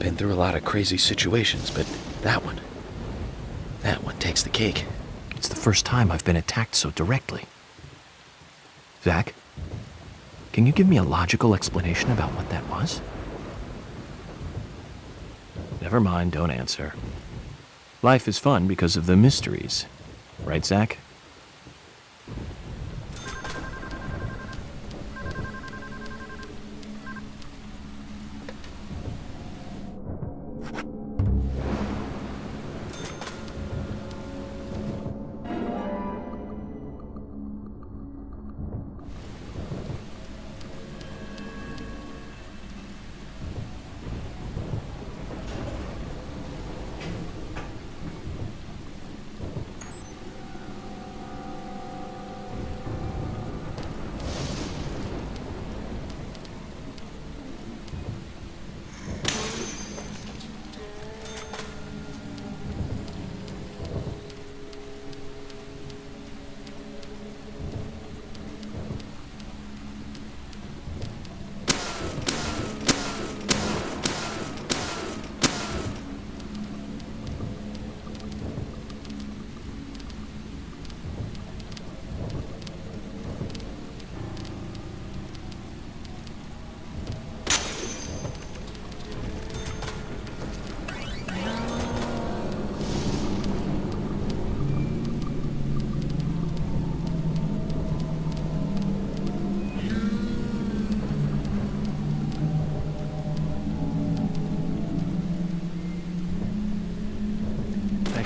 been through a lot of crazy situations, but that one takes the cake. It's the first time I've been attacked so directly. Zach, can you give me a logical explanation about what that was? Never mind, don't answer. Life is fun because of the mysteries. Right, Zach?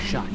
Shot.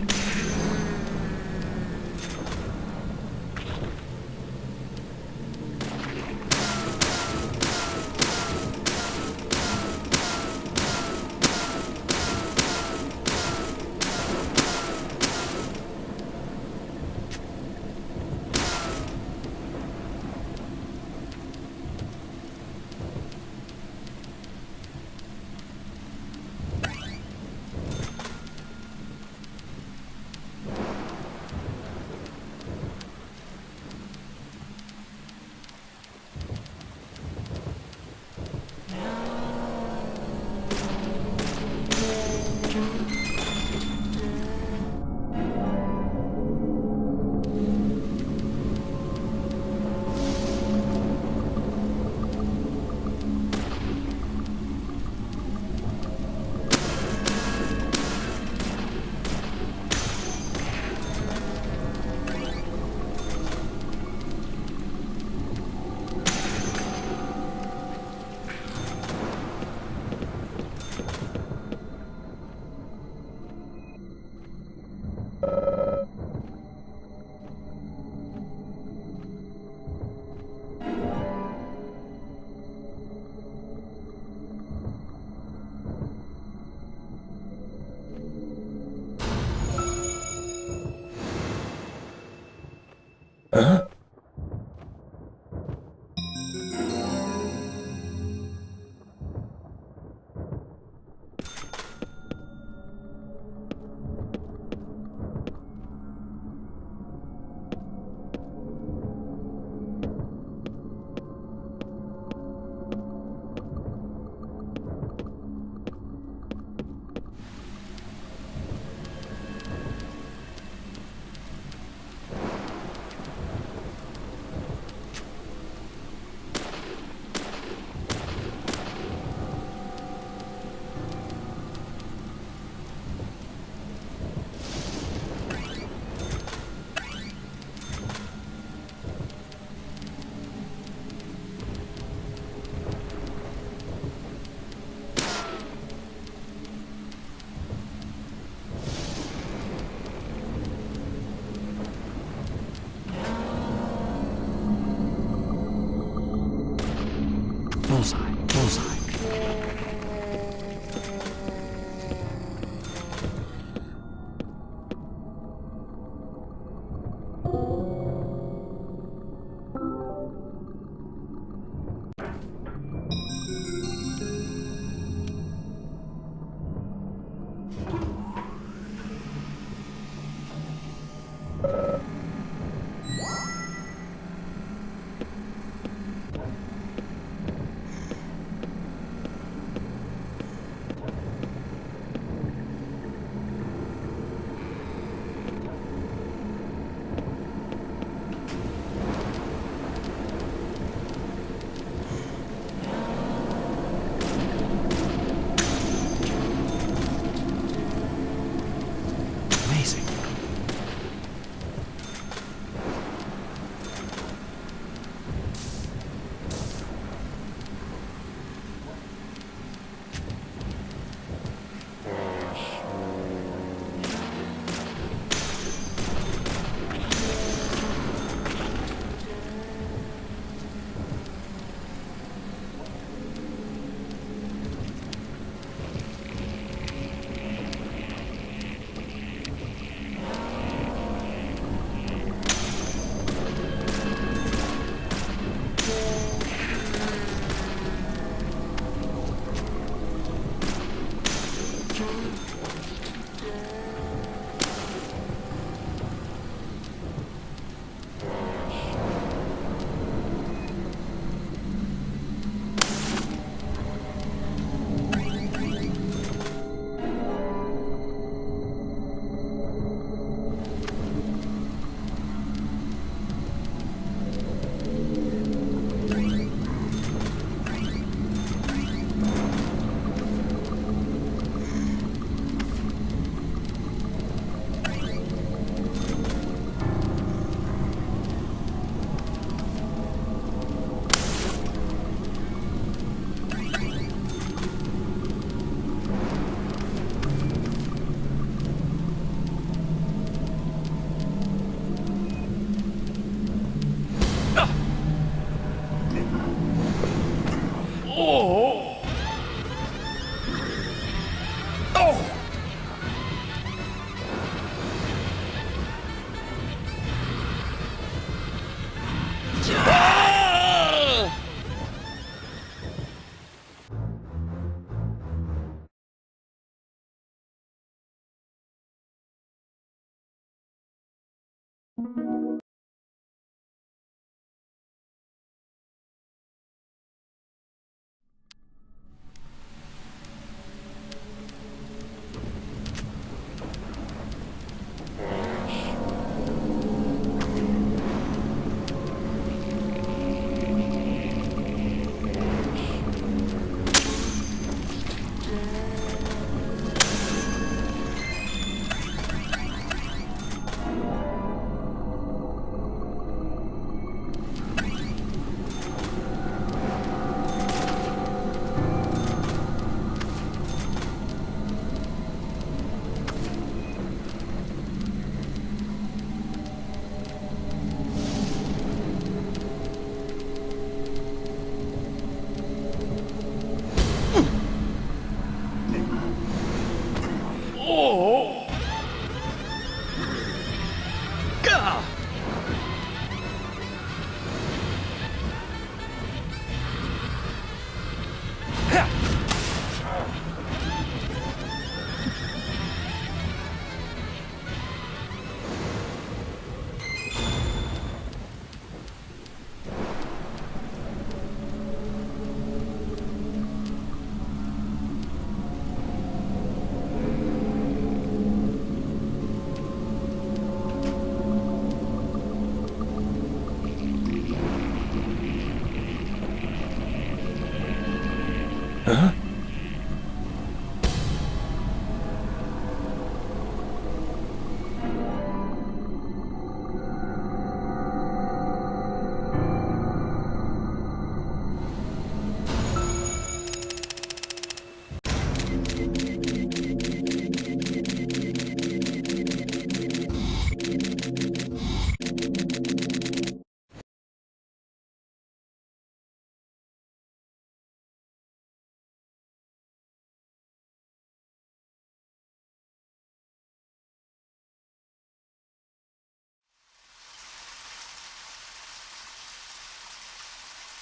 Huh?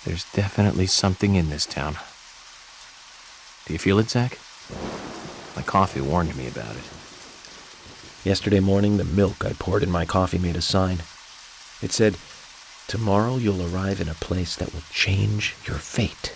There's definitely something in this town. Do you feel it, Zach? My coffee warned me about it. Yesterday morning, the milk I poured in my coffee made a sign. It said, "Tomorrow you'll arrive in a place that will change your fate."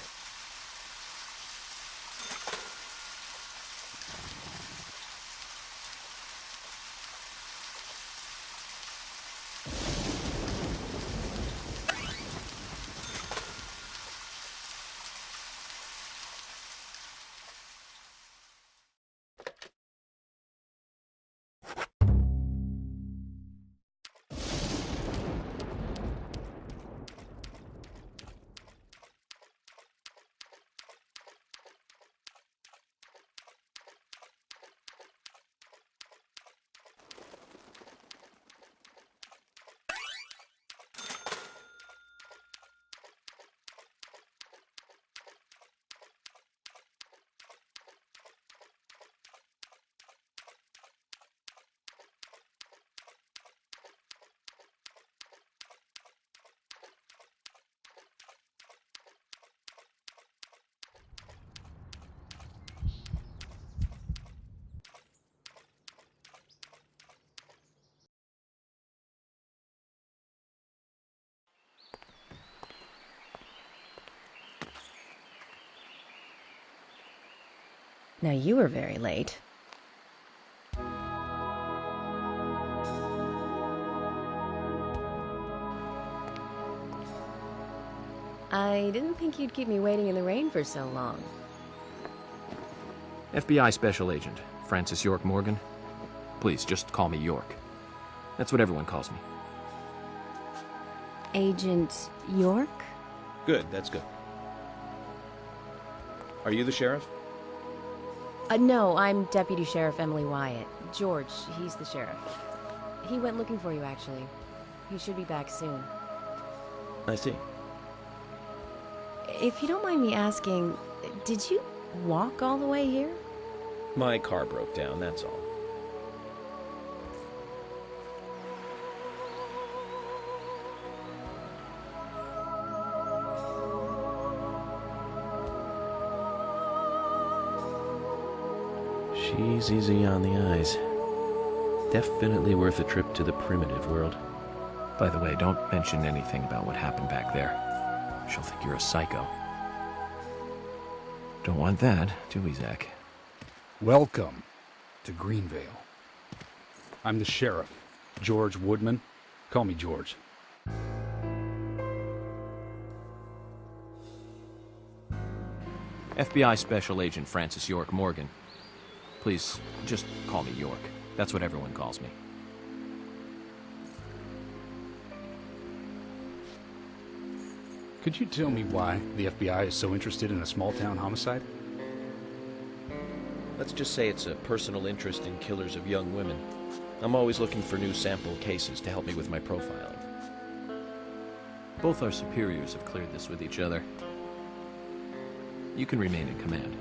Now you were very late. I didn't think you'd keep me waiting in the rain for so long. FBI Special Agent, Francis York Morgan. Please, just call me York. That's what everyone calls me. Agent York? Good, that's good. Are you the sheriff? No, I'm Deputy Sheriff Emily Wyatt. George, he's the sheriff. He went looking for you, actually. He should be back soon. I see. If you don't mind me asking, did you walk all the way here? My car broke down, that's all. She's easy on the eyes. Definitely worth a trip to the primitive world. By the way, don't mention anything about what happened back there. She'll think you're a psycho. Don't want that, do we, Zach? Welcome to Greenvale. I'm the sheriff, George Woodman. Call me George. FBI Special Agent Francis York Morgan. Please, just call me York. That's what everyone calls me. Could you tell me why the FBI is so interested in a small-town homicide? Let's just say it's a personal interest in killers of young women. I'm always looking for new sample cases to help me with my profiling. Both our superiors have cleared this with each other. You can remain in command.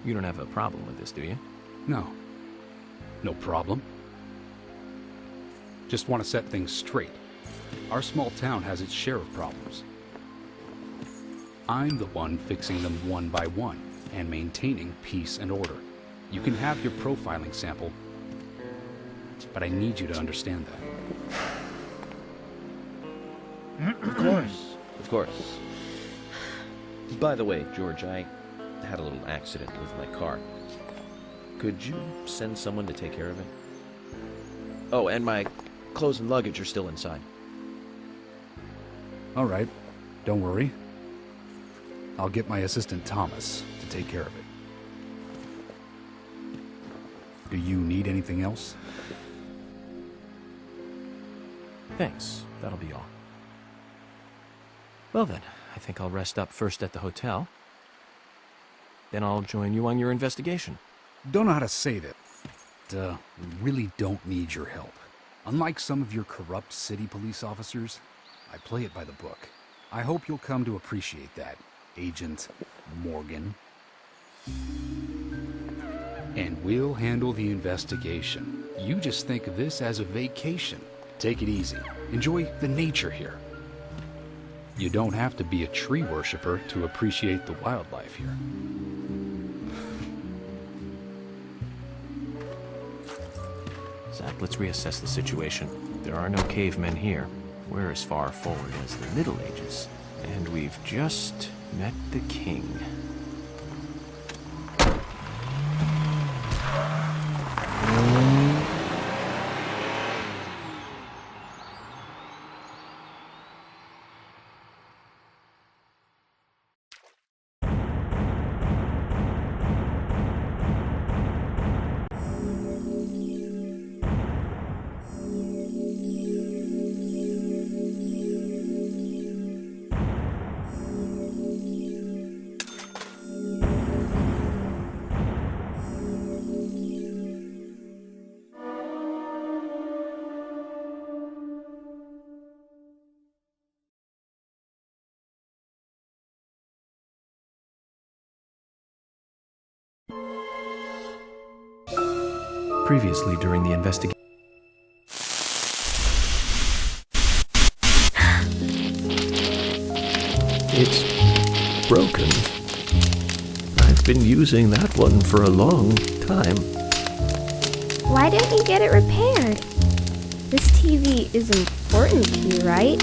You don't have a problem with this, do you? No. No problem. Just want to set things straight. Our small town has its share of problems. I'm the one fixing them one by one and maintaining peace and order. You can have your profiling sample, but I need you to understand that. Of course. Of course. By the way, George, I had a little accident with my car. Could you send someone to take care of it? Oh, and my clothes and luggage are still inside. All right. Don't worry. I'll get my assistant Thomas to take care of it. Do you need anything else? Thanks. That'll be all. Well then, I think I'll rest up first at the hotel. Then I'll join you on your investigation. Don't know how to say that. We really don't need your help. Unlike some of your corrupt city police officers, I play it by the book. I hope you'll come to appreciate that, Agent Morgan. And we'll handle the investigation. You just think of this as a vacation. Take it easy. Enjoy the nature here. You don't have to be a tree worshiper to appreciate the wildlife here. Zach, let's reassess the situation. There are no cavemen here. We're as far forward as the Middle Ages. And we've just met the king. Previously during the investigation. It's broken. I've been using that one for a long time. Why didn't you get it repaired? This TV is important to you, right?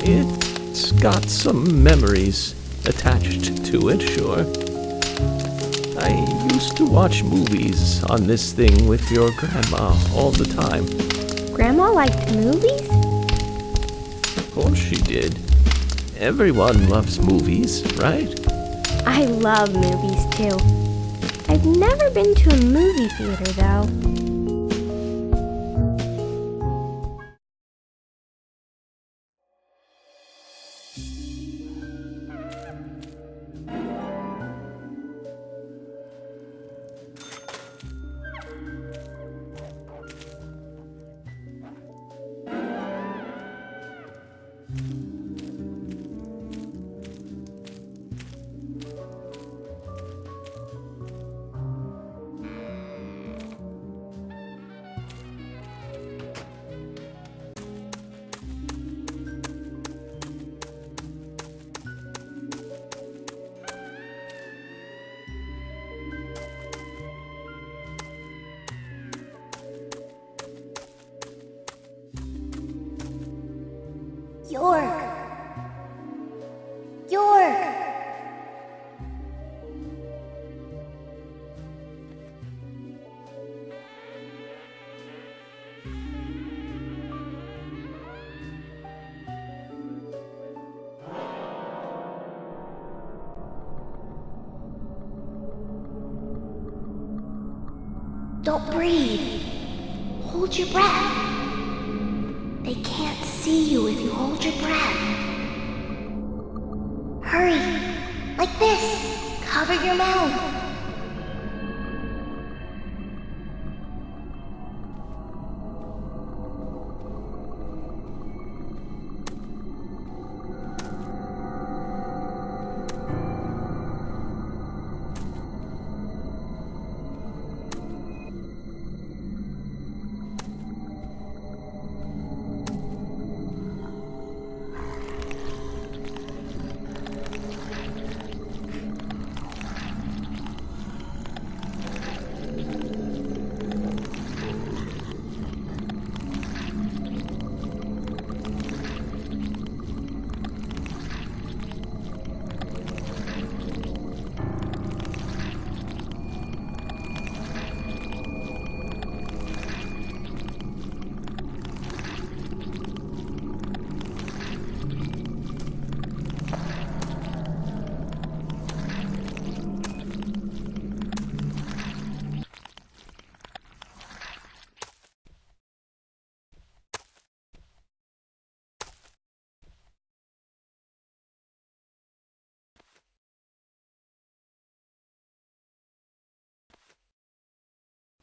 It's got some memories attached to it, sure. I used to watch movies on this thing with your grandma all the time. Grandma liked movies? Of course she did. Everyone loves movies, right? I love movies too. I've never been to a movie theater though. Don't breathe. Hold your breath. They can't see you if you hold your breath. Hurry. Like this. Cover your mouth.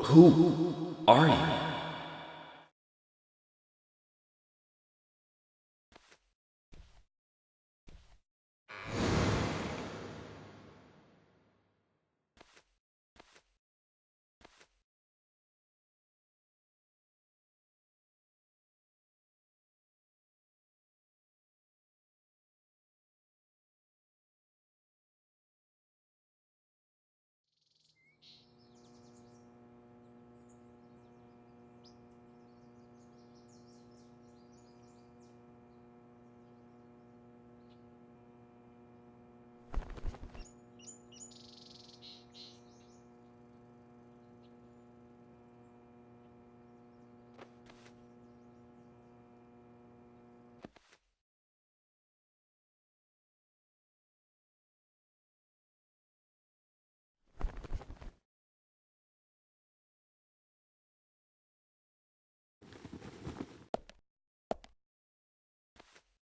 Who are you?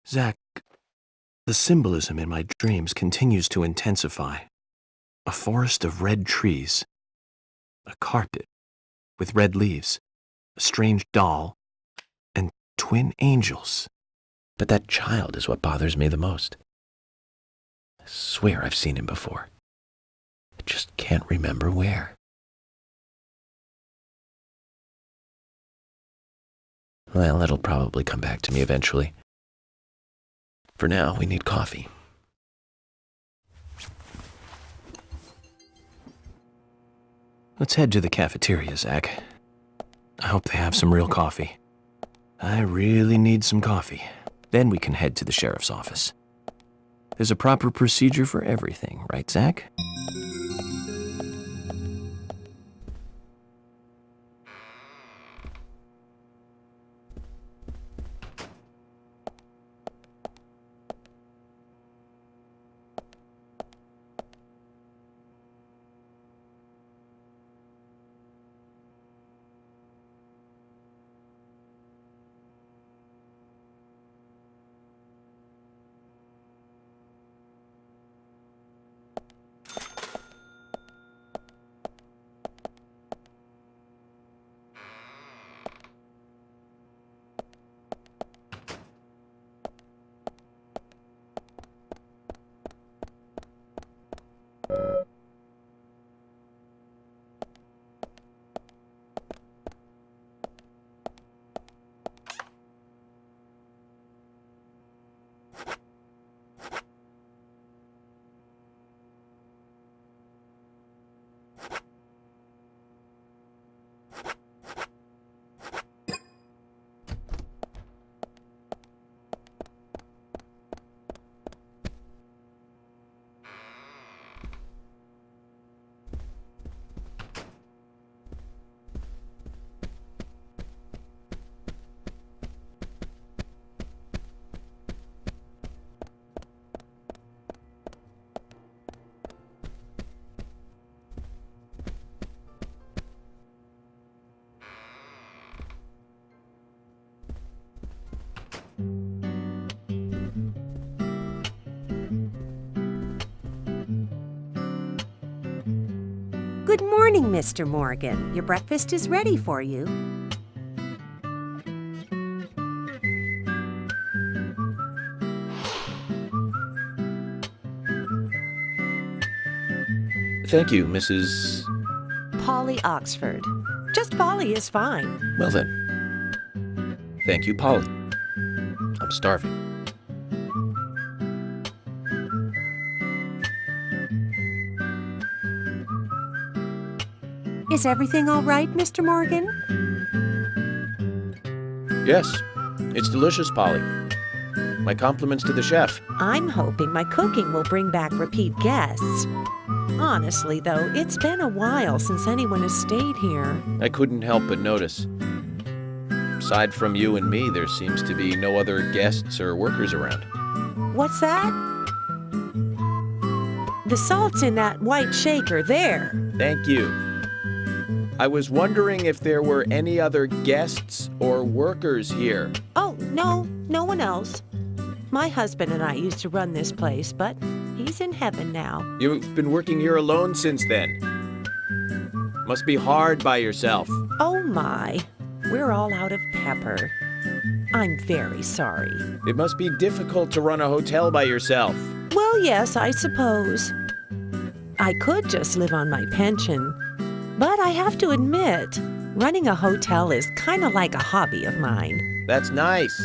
Zach, the symbolism in my dreams continues to intensify. A forest of red trees, a carpet with red leaves, a strange doll, and twin angels. But that child is what bothers me the most. I swear I've seen him before. I just can't remember where. Well, it'll probably come back to me eventually. For now, we need coffee. Let's head to the cafeteria, Zach. I hope they have some real coffee. I really need some coffee. Then we can head to the sheriff's office. There's a proper procedure for everything, right, Zach? Good morning, Mr. Morgan. Your breakfast is ready for you. Thank you, Mrs. Polly Oxford. Just Polly is fine. Well then. Thank you, Polly. I'm starving. Is everything all right, Mr. Morgan? Yes, it's delicious, Polly. My compliments to the chef. I'm hoping my cooking will bring back repeat guests. Honestly, though, it's been a while since anyone has stayed here. I couldn't help but notice. Aside from you and me, there seems to be no other guests or workers around. What's that? The salt's in that white shaker there. Thank you. I was wondering if there were any other guests or workers here. Oh, no one else. My husband and I used to run this place, but he's in heaven now. You've been working here alone since then. Must be hard by yourself. Oh my, we're all out of pepper. I'm very sorry. It must be difficult to run a hotel by yourself. Well, yes, I suppose. I could just live on my pension, but I have to admit, running a hotel is kind of like a hobby of mine. That's nice.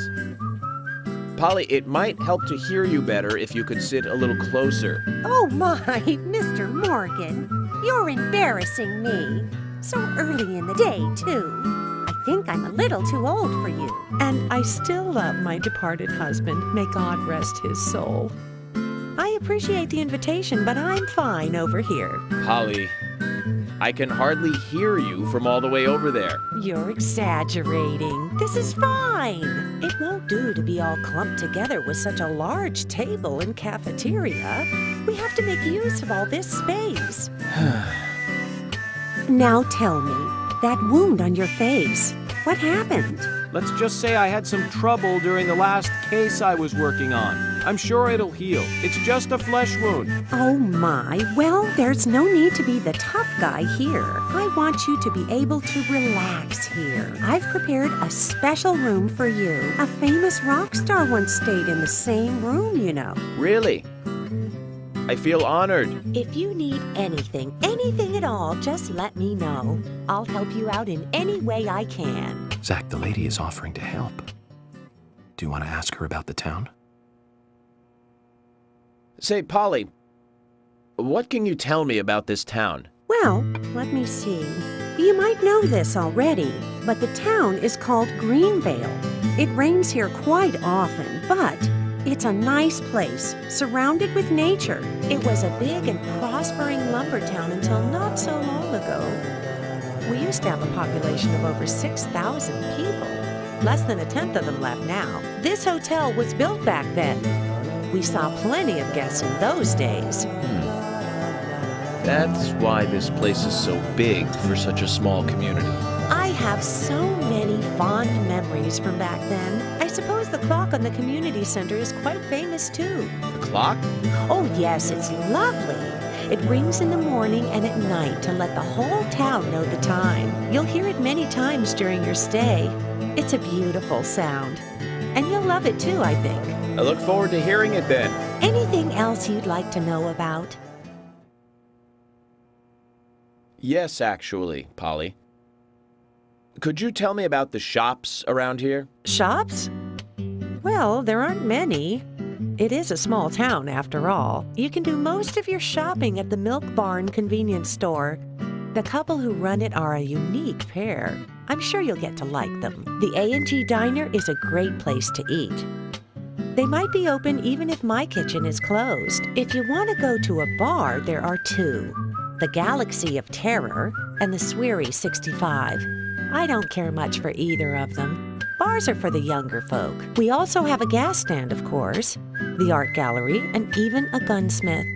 Polly, it might help to hear you better if you could sit a little closer. Oh my, Mr. Morgan, you're embarrassing me. So early in the day, too. I think I'm a little too old for you. And I still love my departed husband. May God rest his soul. I appreciate the invitation, but I'm fine over here. Polly, I can hardly hear you from all the way over there. You're exaggerating. This is fine. It won't do to be all clumped together with such a large table and cafeteria. We have to make use of all this space. Now tell me, that wound on your face, what happened? Let's just say I had some trouble during the last case I was working on. I'm sure it'll heal. It's just a flesh wound. Oh my, well, there's no need to be the tough guy here. I want you to be able to relax here. I've prepared a special room for you. A famous rock star once stayed in the same room, you know. Really? I feel honored. If you need anything at all, just let me know. I'll help you out in any way I can. Zach, the lady is offering to help. Do you want to ask her about the town? Say, Polly, what can you tell me about this town? Well, let me see. You might know this already, but the town is called Greenvale. It rains here quite often, but it's a nice place, surrounded with nature. It was a big and prospering lumber town until not so long ago. We used to have a population of over 6,000 people. Less than 1/10 of them left now. This hotel was built back then. We saw plenty of guests in those days. That's why this place is so big for such a small community. I have so many fond memories from back then. I suppose the clock on the community center is quite famous too. The clock? Oh yes, it's lovely. It rings in the morning and at night to let the whole town know the time. You'll hear it many times during your stay. It's a beautiful sound. And you'll love it too, I think. I look forward to hearing it then. Anything else you'd like to know about? Yes, actually, Polly. Could you tell me about the shops around here? Shops? Well, there aren't many. It is a small town, after all. You can do most of your shopping at the Milk Barn convenience store. The couple who run it are a unique pair. I'm sure you'll get to like them. The A&G Diner is a great place to eat. They might be open even if my kitchen is closed. If you want to go to a bar, there are two. The Galaxy of Terror and the Sweary 65. I don't care much for either of them. Bars are for the younger folk. We also have a gas stand, of course, the art gallery, and even a gunsmith.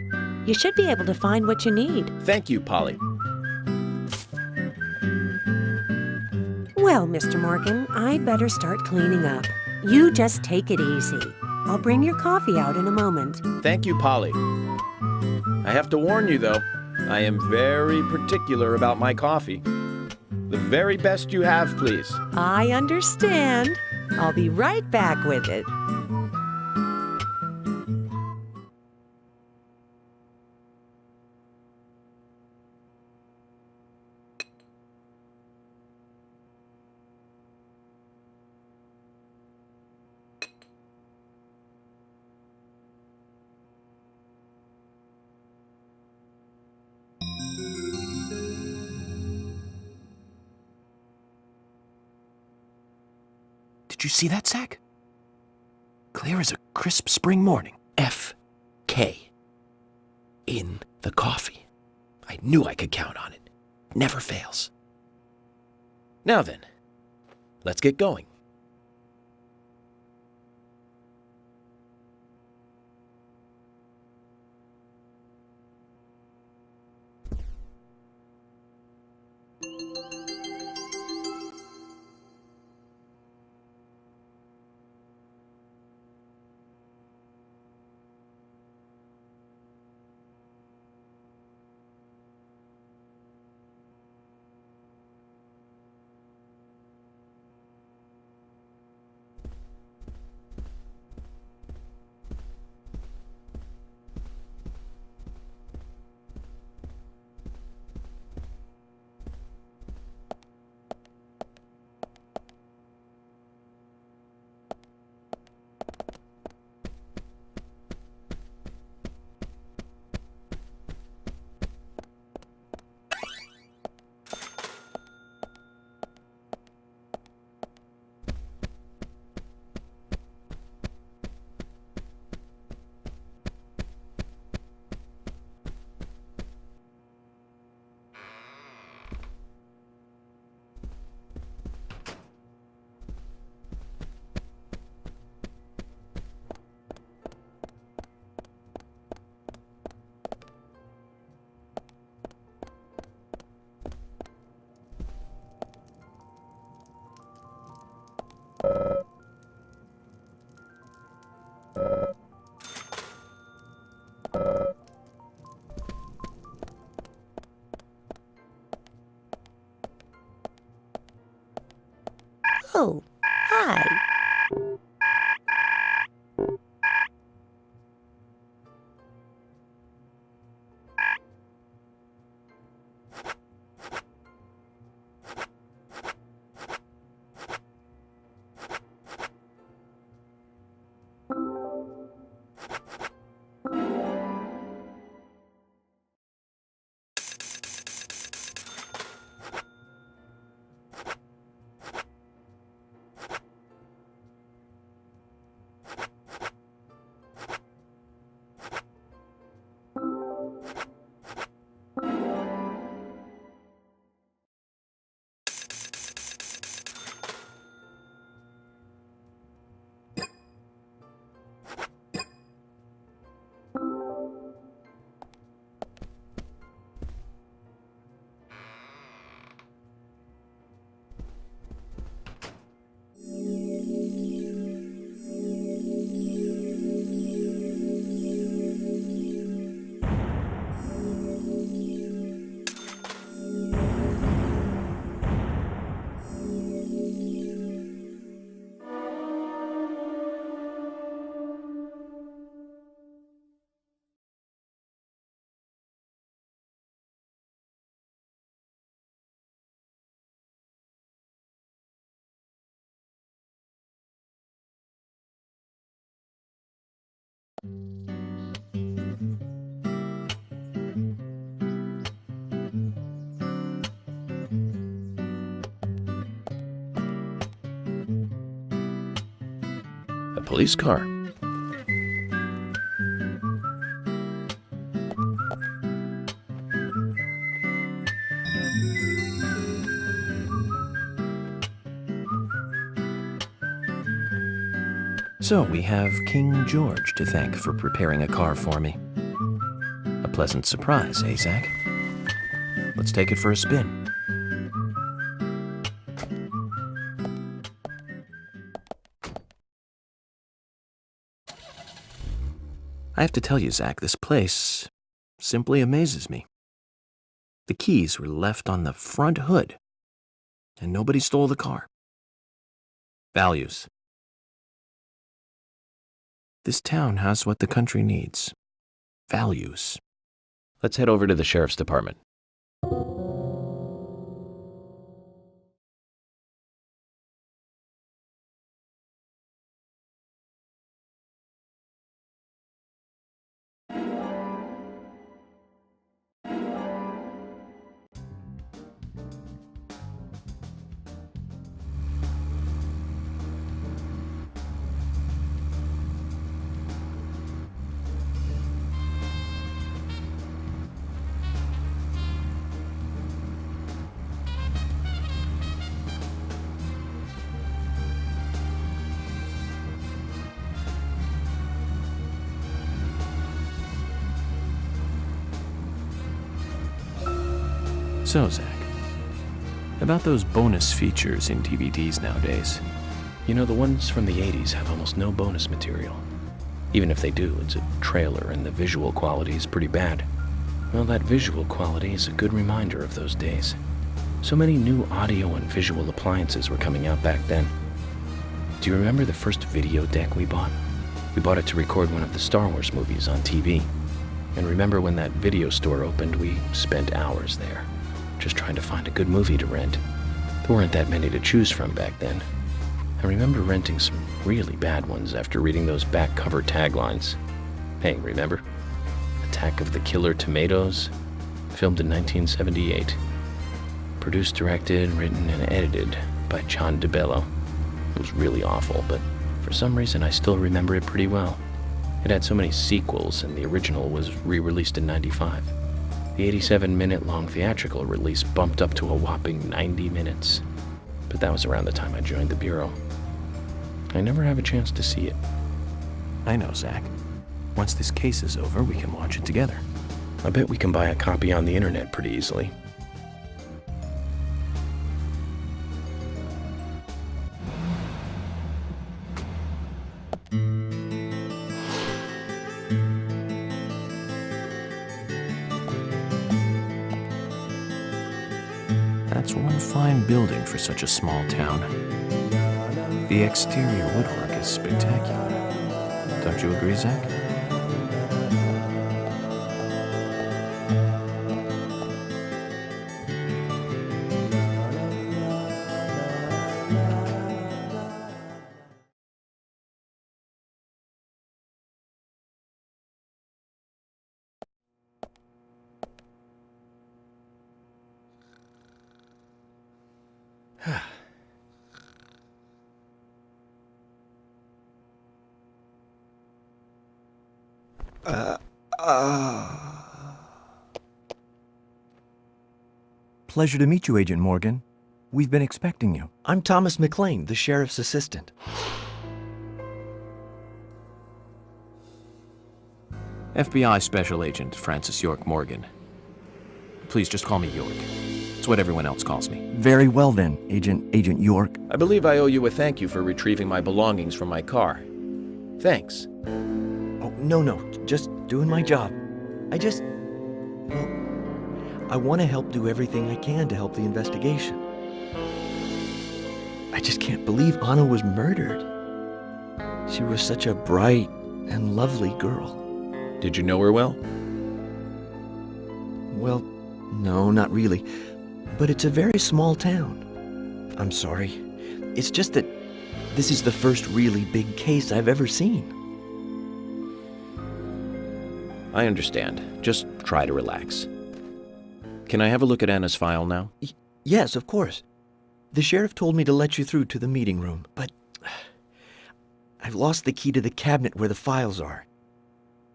You should be able to find what you need. Thank you, Polly. Well, Mr. Morgan, I'd better start cleaning up. You just take it easy. I'll bring your coffee out in a moment. Thank you, Polly. I have to warn you, though, I am very particular about my coffee. The very best you have, please. I understand. I'll be right back with it. Did you see that, Zach? Clear as a crisp spring morning. F.K. in the coffee. I knew I could count on it. Never fails. Now then, let's get going. Oh, hi. A police car. So we have King George to thank for preparing a car for me. A pleasant surprise, eh, Zach? Let's take it for a spin. I have to tell you, Zach, this place simply amazes me. The keys were left on the front hood, and nobody stole the car. Values. This town has what the country needs. Values. Let's head over to the sheriff's department. So, Zach, about those bonus features in DVDs nowadays. You know, the ones from the 80s have almost no bonus material. Even if they do, it's a trailer and the visual quality is pretty bad. Well, that visual quality is a good reminder of those days. So many new audio and visual appliances were coming out back then. Do you remember the first video deck we bought? We bought it to record one of the Star Wars movies on TV. And remember when that video store opened, we spent hours there, just trying to find a good movie to rent. There weren't that many to choose from back then. I remember renting some really bad ones after reading those back cover taglines. Hey, remember? Attack of the Killer Tomatoes, filmed in 1978. Produced, directed, written, and edited by John DeBello. It was really awful, but for some reason I still remember it pretty well. It had so many sequels, and the original was re-released in '95. The 87-minute long theatrical release bumped up to a whopping 90 minutes. But that was around the time I joined the Bureau. I never have a chance to see it. I know, Zach. Once this case is over, we can watch it together. I bet we can buy a copy on the internet pretty easily. That's one fine building for such a small town. The exterior woodwork is spectacular. Don't you agree, Zach? Pleasure to meet you, Agent Morgan. We've been expecting you. I'm Thomas McLean, the sheriff's assistant. FBI Special Agent Francis York Morgan. Please just call me York. It's what everyone else calls me. Very well then, Agent York. I believe I owe you a thank you for retrieving my belongings from my car. Thanks. Oh, no, just doing my job. I want to help do everything I can to help the investigation. I just can't believe Anna was murdered. She was such a bright and lovely girl. Did you know her well? Well, no, not really. But it's a very small town. I'm sorry. It's just that this is the first really big case I've ever seen. I understand. Just try to relax. Can I have a look at Anna's file now? Yes, of course. The sheriff told me to let you through to the meeting room, but I've lost the key to the cabinet where the files are.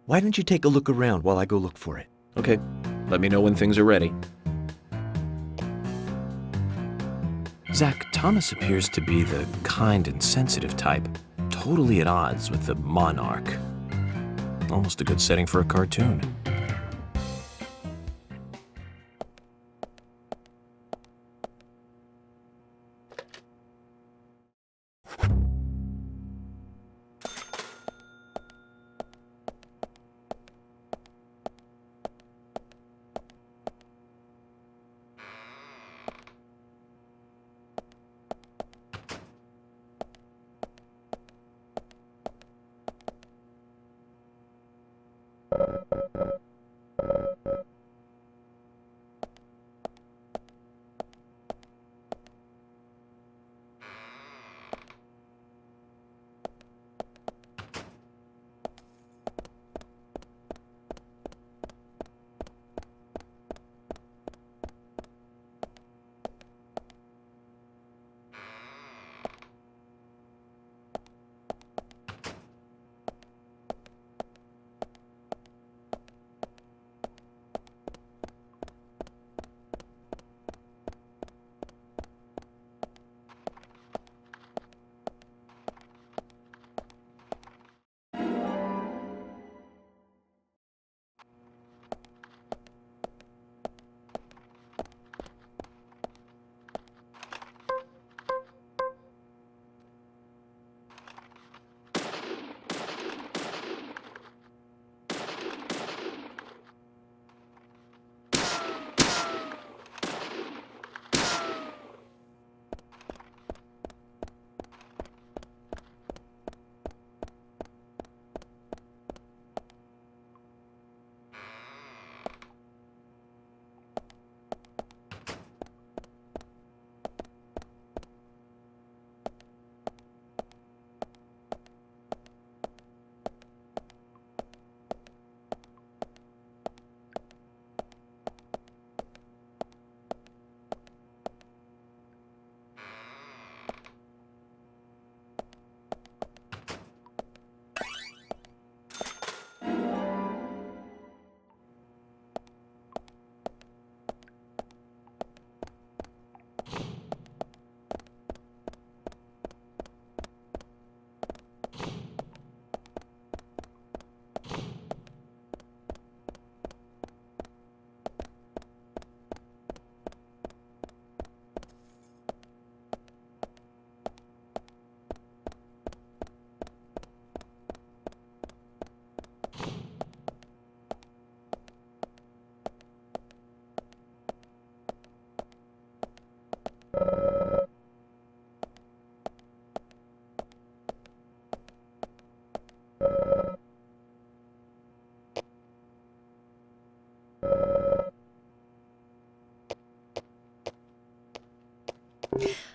Why don't you take a look around while I go look for it? Okay. Let me know when things are ready. Zach, Thomas appears to be the kind and sensitive type, totally at odds with the monarch. Almost a good setting for a cartoon.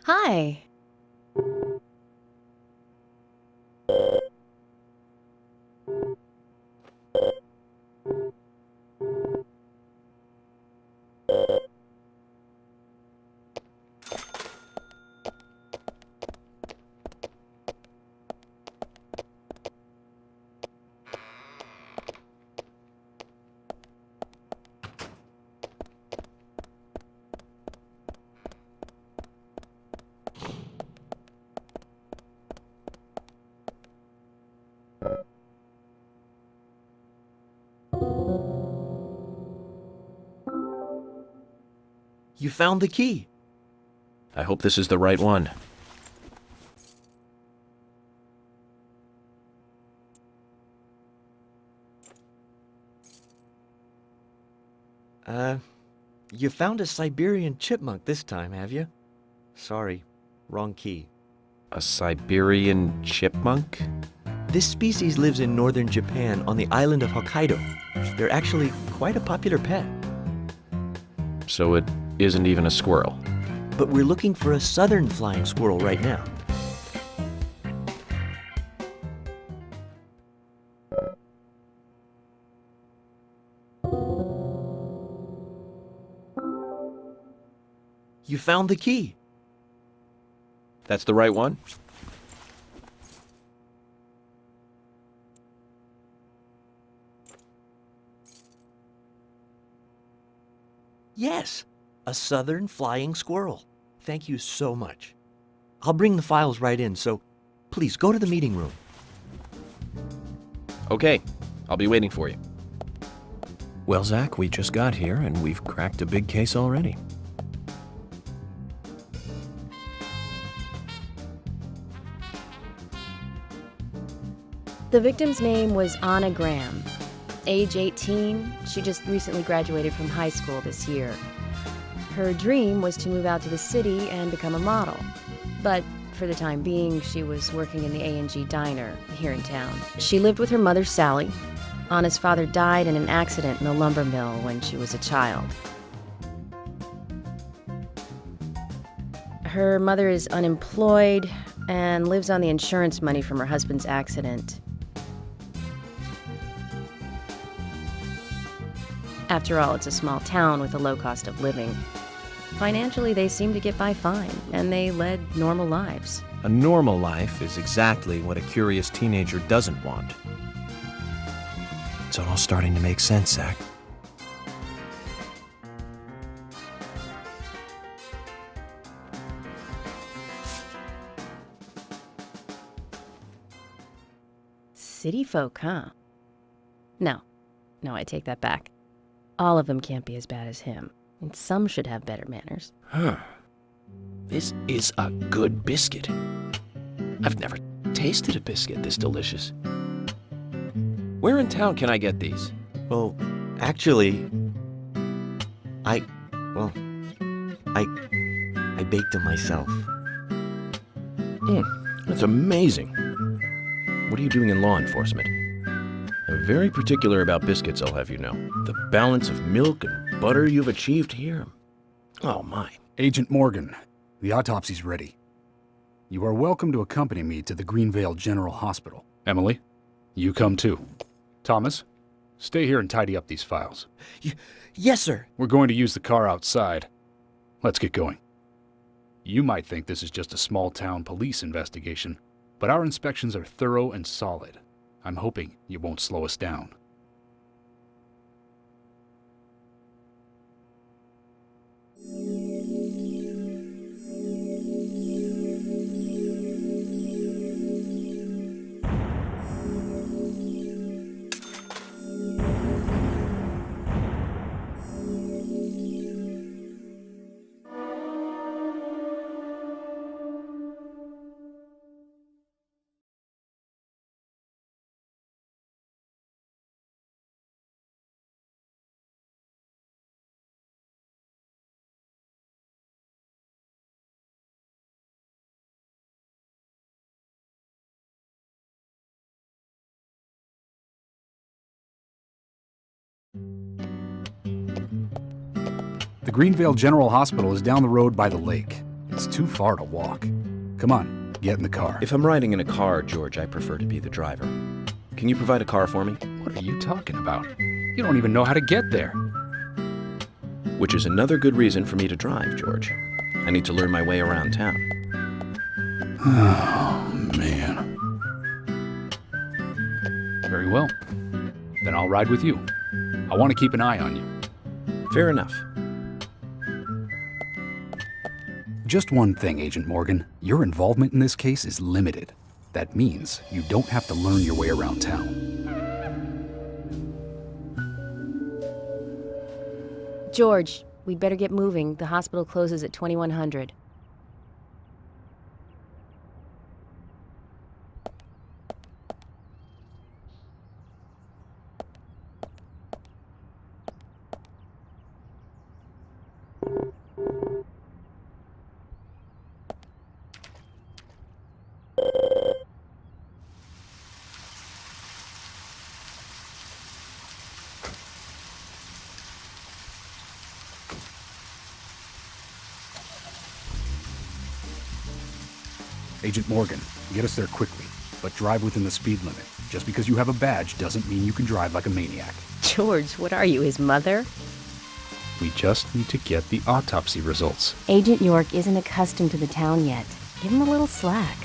Hi. You found the key. I hope this is the right one. You found a Siberian chipmunk this time, have you? Sorry, wrong key. A Siberian chipmunk? This species lives in northern Japan on the island of Hokkaido. They're actually quite a popular pet. So it isn't even a squirrel. But we're looking for a southern flying squirrel right now. You found the key. That's the right one? Yes, a southern flying squirrel. Thank you so much. I'll bring the files right in, so please go to the meeting room. Okay, I'll be waiting for you. Well, Zach, we just got here and we've cracked a big case already. The victim's name was Anna Graham. Age 18, she just recently graduated from high school this year. Her dream was to move out to the city and become a model. But for the time being, she was working in the A&G diner here in town. She lived with her mother, Sally. Anna's father died in an accident in the lumber mill when she was a child. Her mother is unemployed and lives on the insurance money from her husband's accident. After all, it's a small town with a low cost of living. Financially, they seem to get by fine, and they led normal lives. A normal life is exactly what a curious teenager doesn't want. It's all starting to make sense, Zach. City folk, huh? No, I take that back. All of them can't be as bad as him, and some should have better manners. Huh. This is a good biscuit. I've never tasted a biscuit this delicious. Where in town can I get these? Well, actually, I baked them myself. That's amazing. What are you doing in law enforcement? I'm very particular about biscuits, I'll have you know. The balance of milk and butter you've achieved here. Oh, my. Agent Morgan, the autopsy's ready. You are welcome to accompany me to the Greenvale General Hospital. Emily, you come too. Thomas, stay here and tidy up these files. Yes, sir. We're going to use the car outside. Let's get going. You might think this is just a small-town police investigation, but our inspections are thorough and solid. I'm hoping you won't slow us down. The Greenvale General Hospital is down the road by the lake. It's too far to walk. Come on, get in the car. If I'm riding in a car, George, I prefer to be the driver. Can you provide a car for me? What are you talking about? You don't even know how to get there. Which is another good reason for me to drive, George. I need to learn my way around town. Oh, man. Very well. Then I'll ride with you. I want to keep an eye on you. Fair enough. Just one thing, Agent Morgan. Your involvement in this case is limited. That means you don't have to learn your way around town. George, we'd better get moving. The hospital closes at 2100. Agent Morgan, get us there quickly, but drive within the speed limit. Just because you have a badge doesn't mean you can drive like a maniac. George, what are you, his mother? We just need to get the autopsy results. Agent York isn't accustomed to the town yet. Give him a little slack.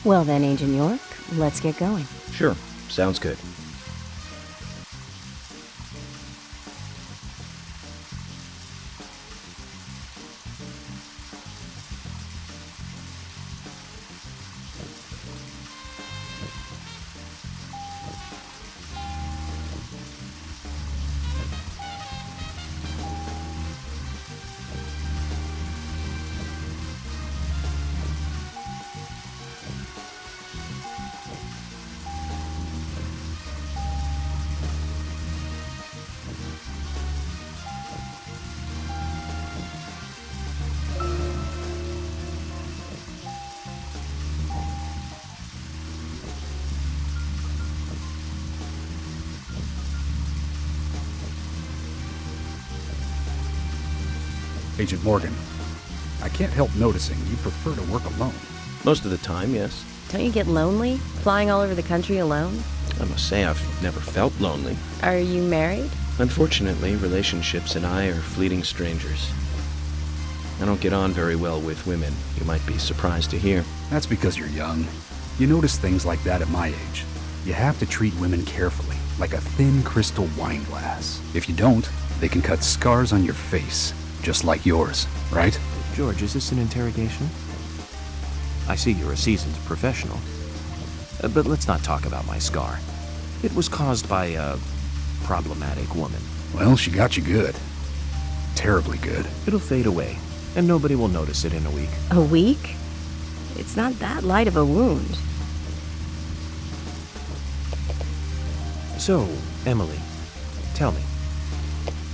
Well then, Agent York, let's get going. Sure, sounds good. Agent Morgan, I can't help noticing you prefer to work alone. Most of the time, yes. Don't you get lonely, flying all over the country alone? I must say I've never felt lonely. Are you married? Unfortunately, relationships and I are fleeting strangers. I don't get on very well with women, you might be surprised to hear. That's because you're young. You notice things like that at my age. You have to treat women carefully, like a thin crystal wine glass. If you don't, they can cut scars on your face, just like yours, right? George, is this an interrogation? I see you're a seasoned professional. But let's not talk about my scar. It was caused by a problematic woman. Well, she got you good. Terribly good. It'll fade away, and nobody will notice it in a week. A week? It's not that light of a wound. So, Emily, tell me,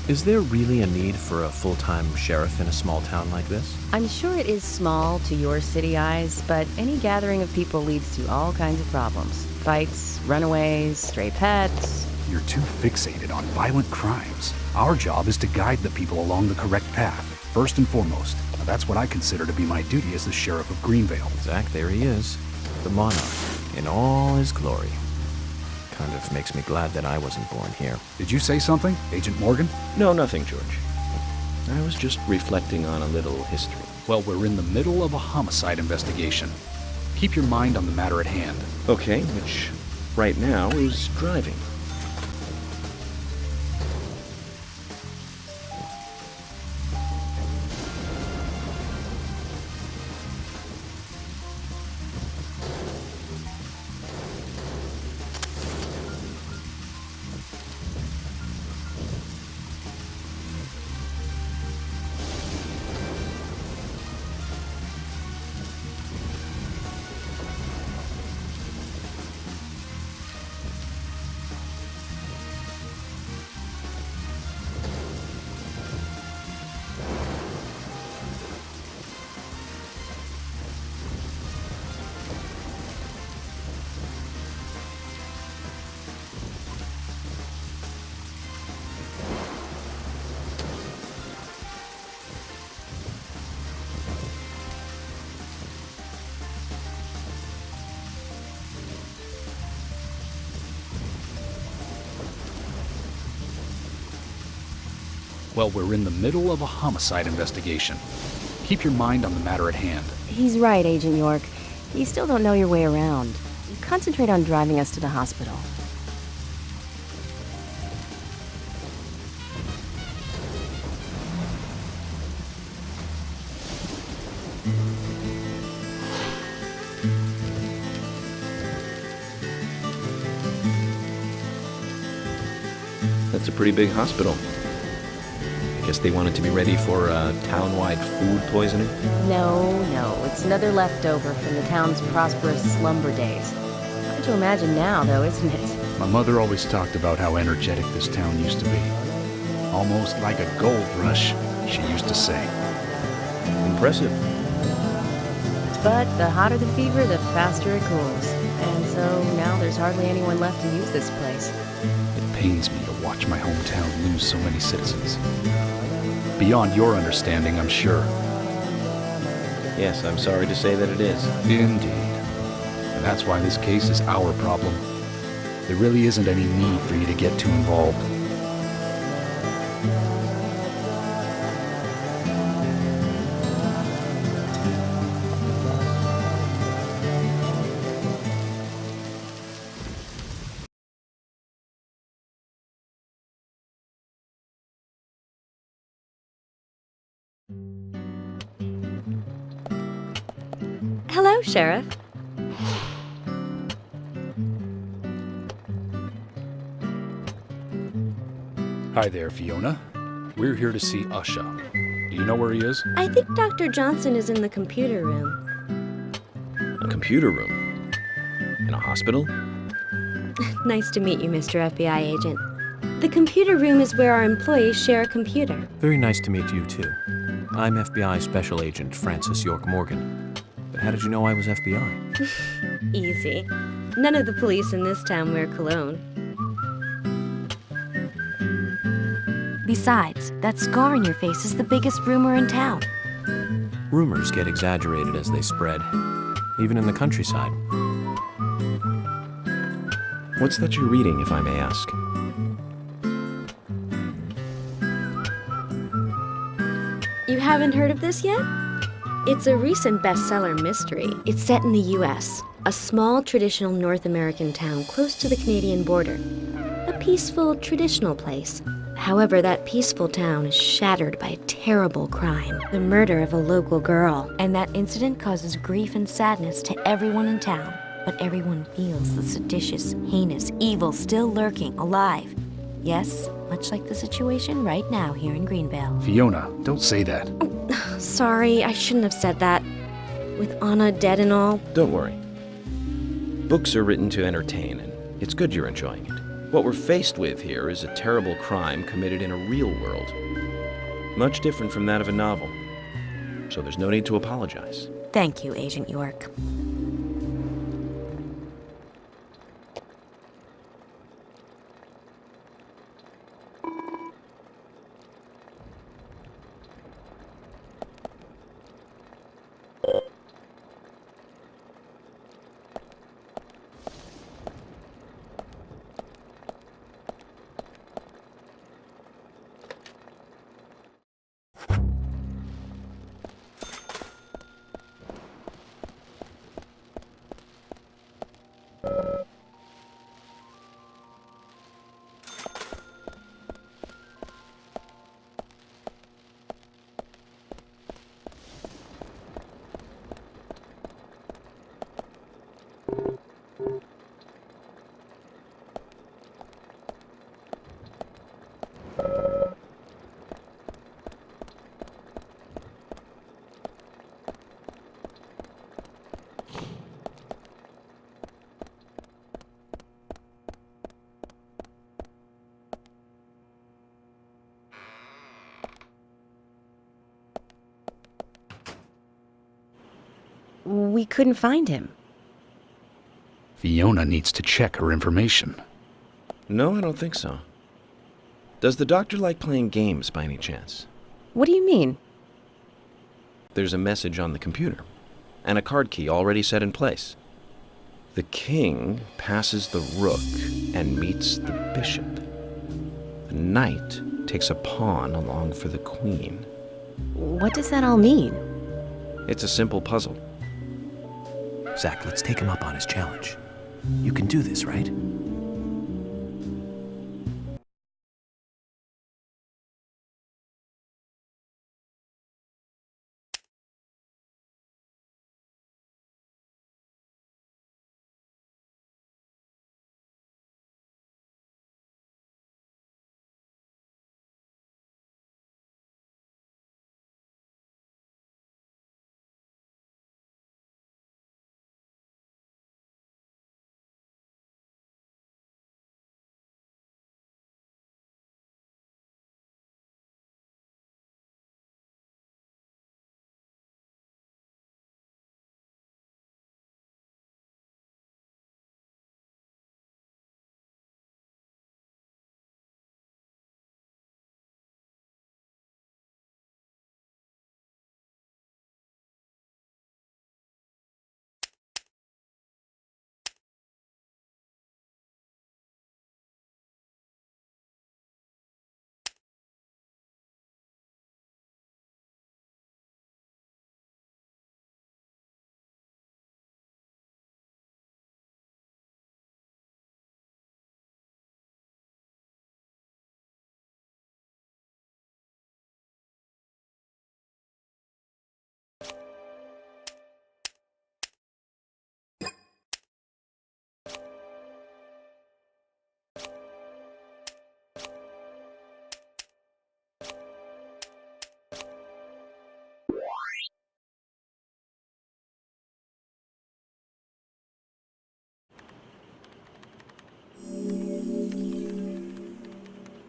is there really a need for a full-time sheriff in a small town like this? I'm sure it is small to your city eyes, but any gathering of people leads to all kinds of problems. Fights, runaways, stray pets. You're too fixated on violent crimes. Our job is to guide the people along the correct path, first and foremost. Now, that's what I consider to be my duty as the Sheriff of Greenvale. Zach, there he is. The monarch, in all his glory. Kind of makes me glad that I wasn't born here. Did you say something, Agent Morgan? No, nothing, George. I was just reflecting on a little history. Well, we're in the middle of a homicide investigation. Keep your mind on the matter at hand. Okay, which right now is driving. Well, we're in the middle of a homicide investigation. Keep your mind on the matter at hand. He's right, Agent York. You still don't know your way around. Concentrate on driving us to the hospital. That's a pretty big hospital. I guess they wanted to be ready for town-wide food poisoning? No, it's another leftover from the town's prosperous slumber days. Hard to imagine now, though, isn't it? My mother always talked about how energetic this town used to be. Almost like a gold rush, she used to say. Impressive. But the hotter the fever, the faster it cools. And so now there's hardly anyone left to use this place. It pains me to watch my hometown lose so many citizens. Beyond your understanding, I'm sure. Yes, I'm sorry to say that it is. Indeed. And that's why this case is our problem. There really isn't any need for you to get too involved. Hello, Sheriff. Hi there, Fiona. We're here to see Usha. Do you know where he is? I think Dr. Johnson is in the computer room. A computer room? In a hospital? Nice to meet you, Mr. FBI agent. The computer room is where our employees share a computer. Very nice to meet you, too. I'm FBI Special Agent Francis York Morgan. But how did you know I was FBI? Easy. None of the police in this town wear cologne. Besides, that scar on your face is the biggest rumor in town. Rumors get exaggerated as they spread, even in the countryside. What's that you're reading, if I may ask? You haven't heard of this yet? It's a recent bestseller mystery. It's set in the US, a small traditional North American town close to the Canadian border. A peaceful, traditional place. However, that peaceful town is shattered by a terrible crime, the murder of a local girl. And that incident causes grief and sadness to everyone in town. But everyone feels the seditious, heinous evil still lurking, alive. Yes, much like the situation right now here in Greenvale. Fiona, don't say that. Sorry, I shouldn't have said that. With Anna dead and all. Don't worry. Books are written to entertain, and it's good you're enjoying it. What we're faced with here is a terrible crime committed in a real world. Much different from that of a novel. So there's no need to apologize. Thank you, Agent York. We couldn't find him. Fiona needs to check her information. No, I don't think so. Does the doctor like playing games by any chance? What do you mean? There's a message on the computer, and a card key already set in place. The king passes the rook and meets the bishop. The knight takes a pawn along for the queen. What does that all mean? It's a simple puzzle. Zach, let's take him up on his challenge. You can do this, right?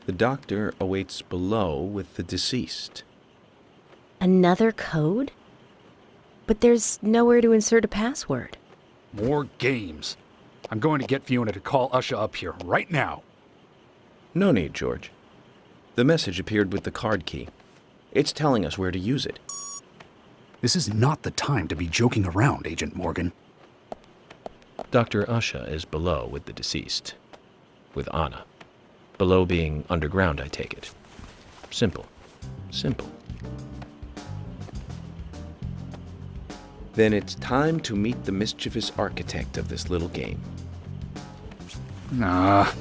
The doctor awaits below with the deceased. Another code? But there's nowhere to insert a password. More games. I'm going to get Fiona to call Usha up here right now. No need, George. The message appeared with the card key. It's telling us where to use it. This is not the time to be joking around, Agent Morgan. Dr. Usha is below with the deceased. With Anna. Below being underground, I take it. Simple. Simple. Then it's time to meet the mischievous architect of this little game. Nah.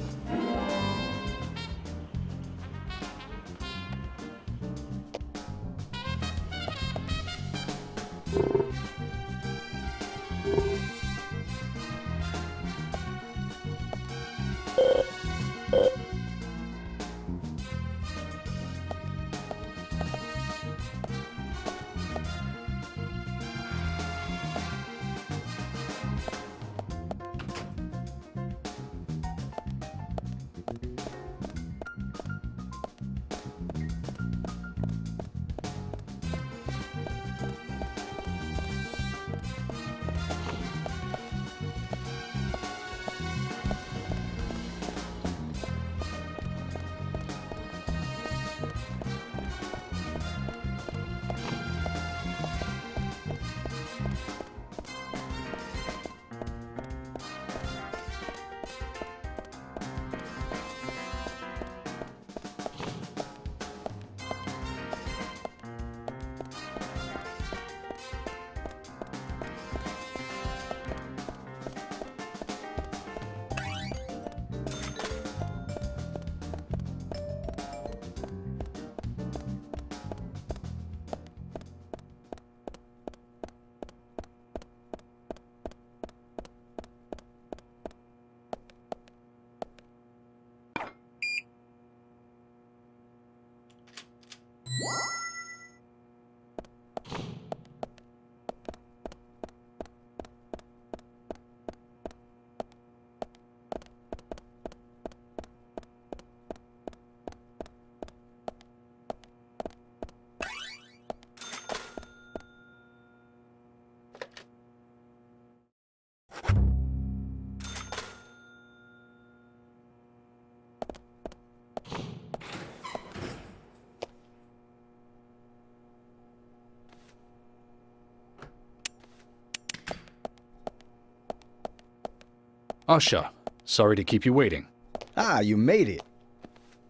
Usha, sorry to keep you waiting. Ah, you made it.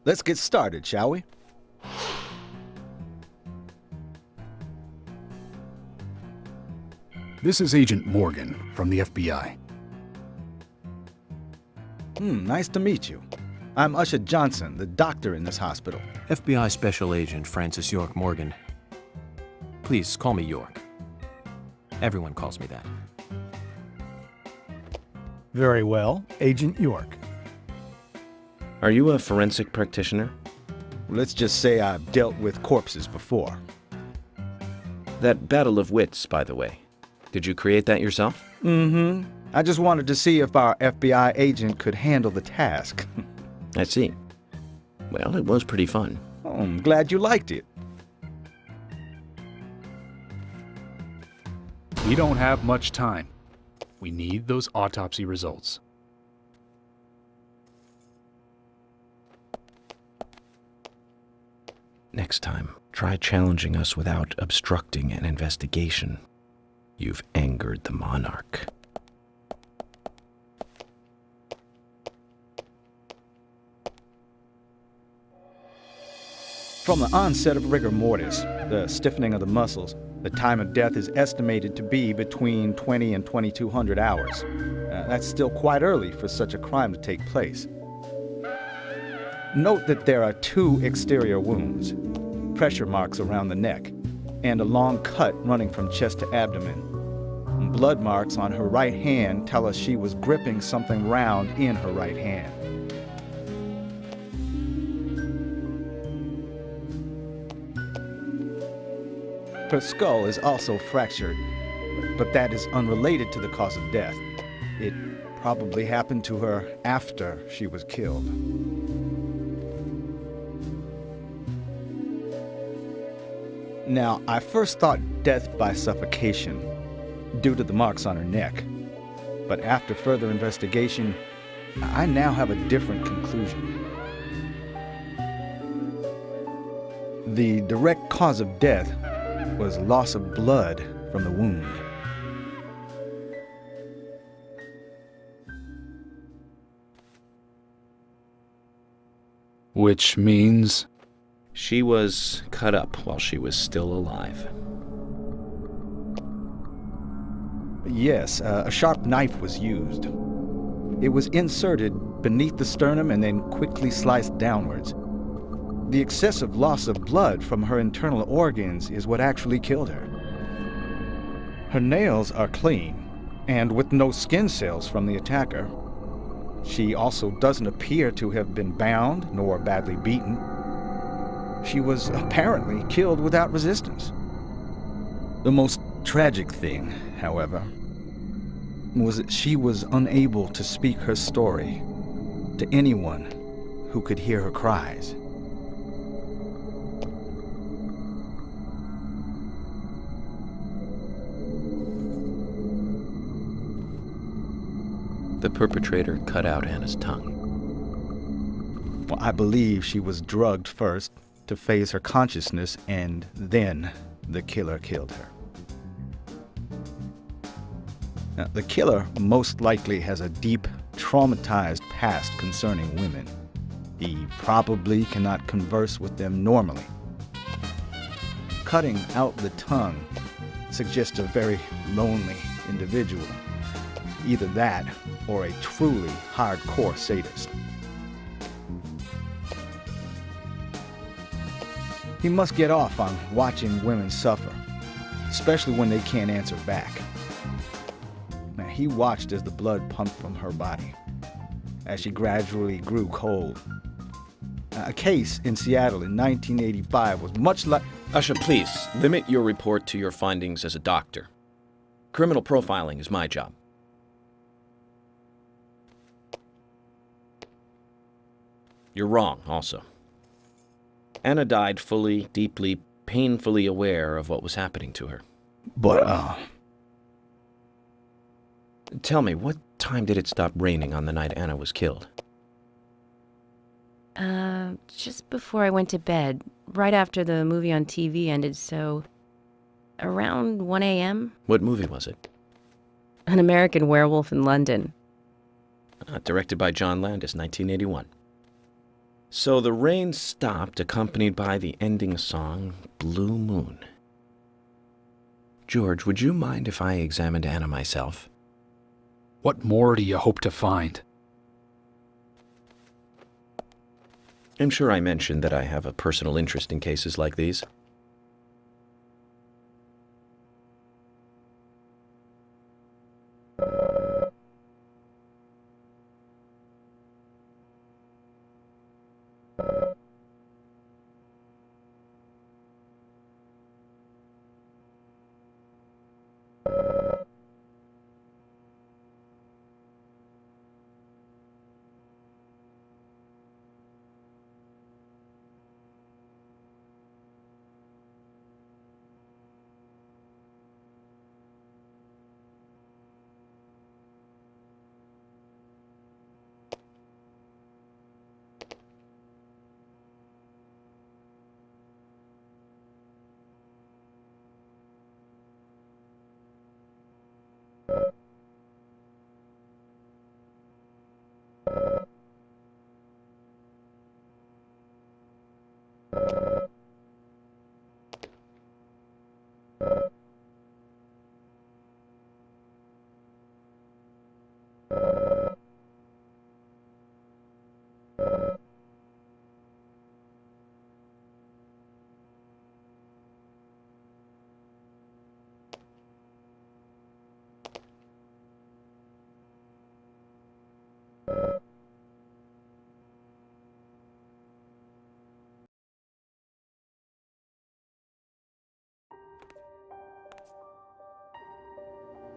Let's get started, shall we? This is Agent Morgan from the FBI. Nice to meet you. I'm Usha Johnson, the doctor in this hospital. FBI Special Agent Francis York Morgan. Please call me York. Everyone calls me that. Very well, Agent York. Are you a forensic practitioner? Let's just say I've dealt with corpses before. That battle of wits, by the way. Did you create that yourself? Mm-hmm. I just wanted to see if our FBI agent could handle the task. I see. Well, it was pretty fun. Oh, I'm glad you liked it. We don't have much time. We need those autopsy results. Next time, try challenging us without obstructing an investigation. You've angered the monarch. From the onset of rigor mortis, the stiffening of the muscles, the time of death is estimated to be between 20 and 2200 hours. That's still quite early for such a crime to take place. Note that there are 2 exterior wounds, pressure marks around the neck, and a long cut running from chest to abdomen. Blood marks on her right hand tell us she was gripping something round in her right hand. Her skull is also fractured, but that is unrelated to the cause of death. It probably happened to her after she was killed. Now, I first thought death by suffocation, due to the marks on her neck. But after further investigation, I now have a different conclusion. The direct cause of death was loss of blood from the wound. Which means? She was cut up while she was still alive. Yes, a sharp knife was used. It was inserted beneath the sternum and then quickly sliced downwards. The excessive loss of blood from her internal organs is what actually killed her. Her nails are clean, and with no skin cells from the attacker. She also doesn't appear to have been bound nor badly beaten. She was apparently killed without resistance. The most tragic thing, however, was that she was unable to speak her story to anyone who could hear her cries. The perpetrator cut out Anna's tongue. Well, I believe she was drugged first to phase her consciousness, and then the killer killed her. Now, the killer most likely has a deep, traumatized past concerning women. He probably cannot converse with them normally. Cutting out the tongue suggests a very lonely individual. Either that or a truly hardcore sadist. He must get off on watching women suffer, especially when they can't answer back. Now, he watched as the blood pumped from her body, as she gradually grew cold. A case in Seattle in 1985 was much like... Usha, please, limit your report to your findings as a doctor. Criminal profiling is my job. You're wrong, also. Anna died fully, deeply, painfully aware of what was happening to her. But, Tell me, what time did it stop raining on the night Anna was killed? Just before I went to bed, right after the movie on TV ended, so around 1 a.m. What movie was it? An American Werewolf in London. Directed by John Landis, 1981. So the rain stopped, accompanied by the ending song, Blue Moon. George, would you mind if I examined Anna myself? What more do you hope to find? I'm sure I mentioned that I have a personal interest in cases like these.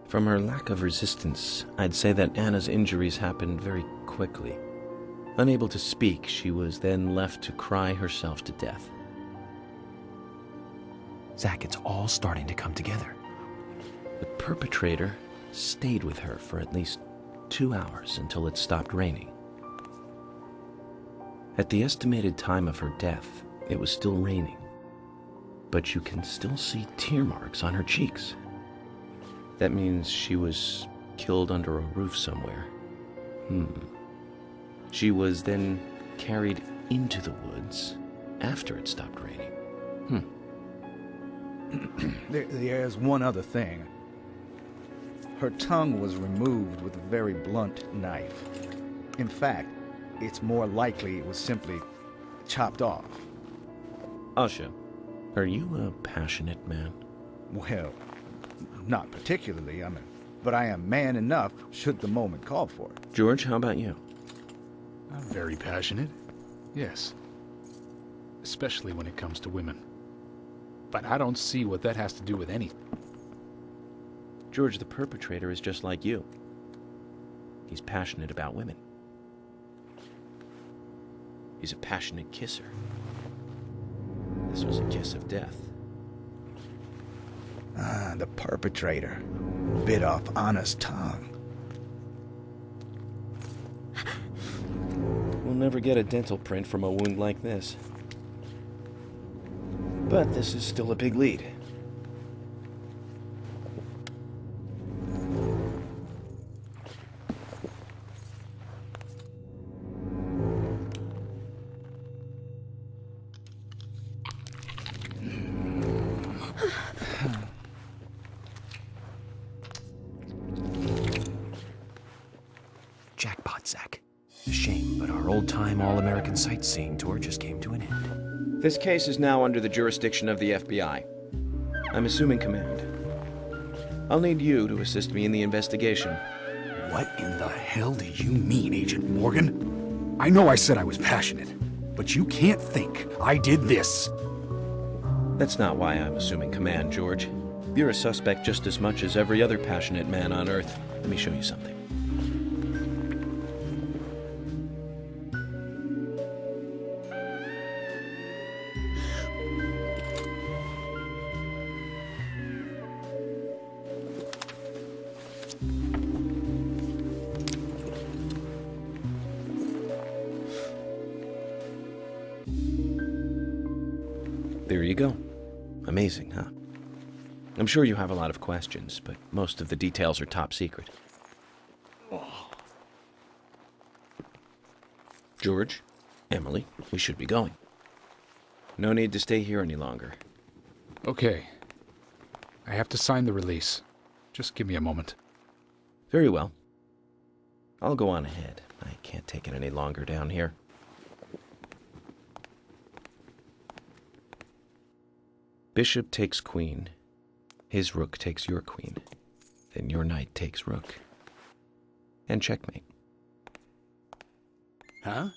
From her lack of resistance, I'd say that Anna's injuries happened very quickly. Unable to speak, she was then left to cry herself to death. Zach, it's all starting to come together. The perpetrator stayed with her for at least 2 hours until it stopped raining. At the estimated time of her death, it was still raining, but you can still see tear marks on her cheeks. That means she was killed under a roof somewhere. She was then carried into the woods after it stopped raining. There's one other thing. Her tongue was removed with a very blunt knife. In fact, it's more likely it was simply chopped off. Asha, are you a passionate man? Well, not particularly, but I am man enough should the moment call for it. George, how about you? I'm very passionate, yes. Especially when it comes to women. But I don't see what that has to do with anything. George, the perpetrator is just like you. He's passionate about women. He's a passionate kisser. This was a kiss of death. The perpetrator bit off Anna's tongue. We'll never get a dental print from a wound like this. But this is still a big lead. Jackpot, Zach. A shame, but our old-time all-American sightseeing tour just came to an end. This case is now under the jurisdiction of the FBI. I'm assuming command. I'll need you to assist me in the investigation. What in the hell do you mean, Agent Morgan? I know I said I was passionate, but you can't think I did this. That's not why I'm assuming command, George. You're a suspect just as much as every other passionate man on Earth. Let me show you something. There you go. Amazing, huh? I'm sure you have a lot of questions, but most of the details are top secret. George, Emily, we should be going. No need to stay here any longer. Okay. I have to sign the release. Just give me a moment. Very well. I'll go on ahead. I can't take it any longer down here. Bishop takes queen. His rook takes your queen. Then your knight takes rook. And checkmate. Huh?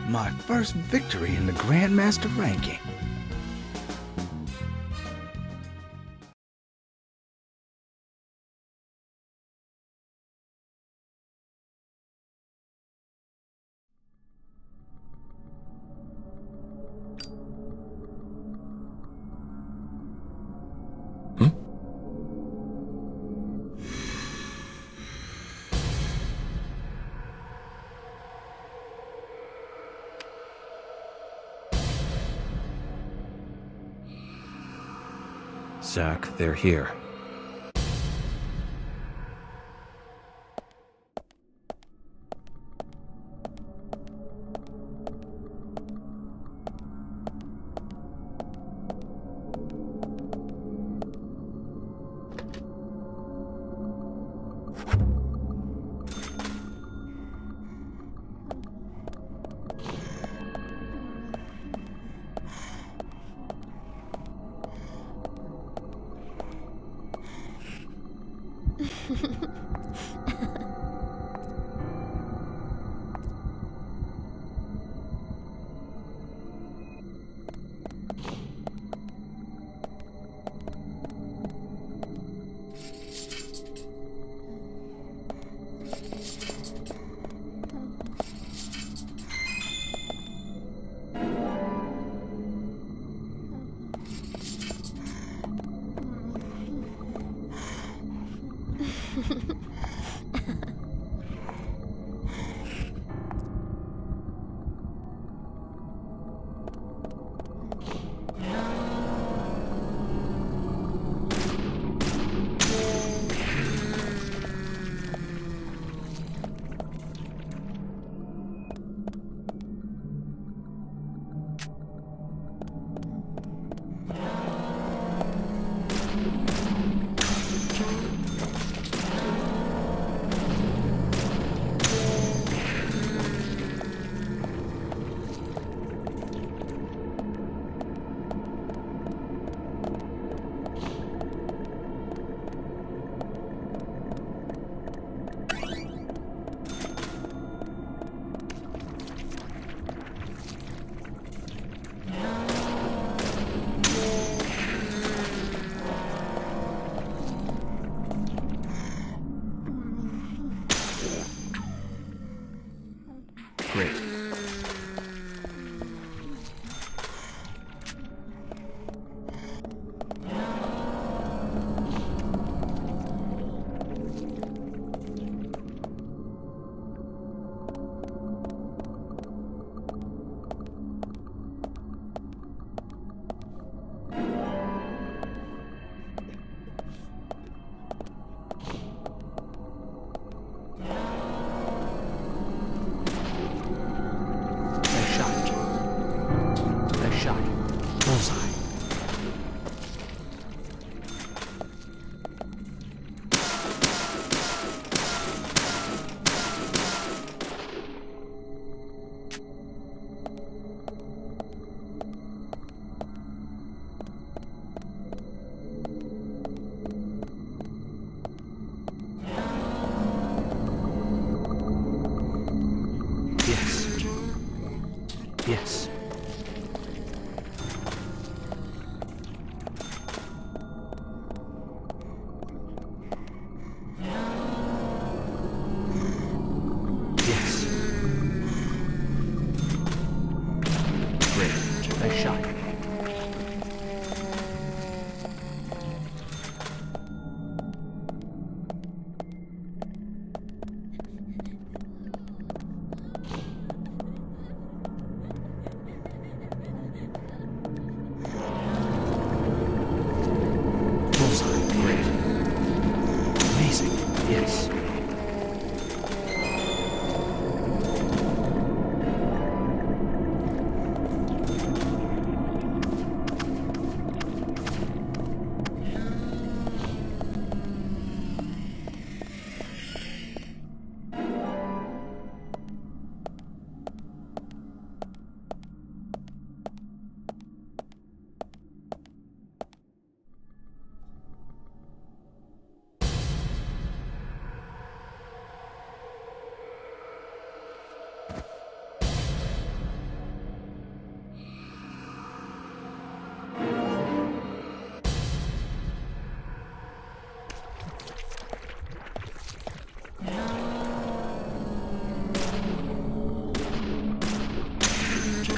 My first victory in the Grandmaster ranking. Zach, they're here. Great. Bullseye. Yes. Yes. Nice shot. Bullseye. Great. Amazing. Yes.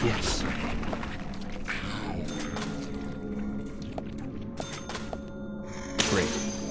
Yes. Great.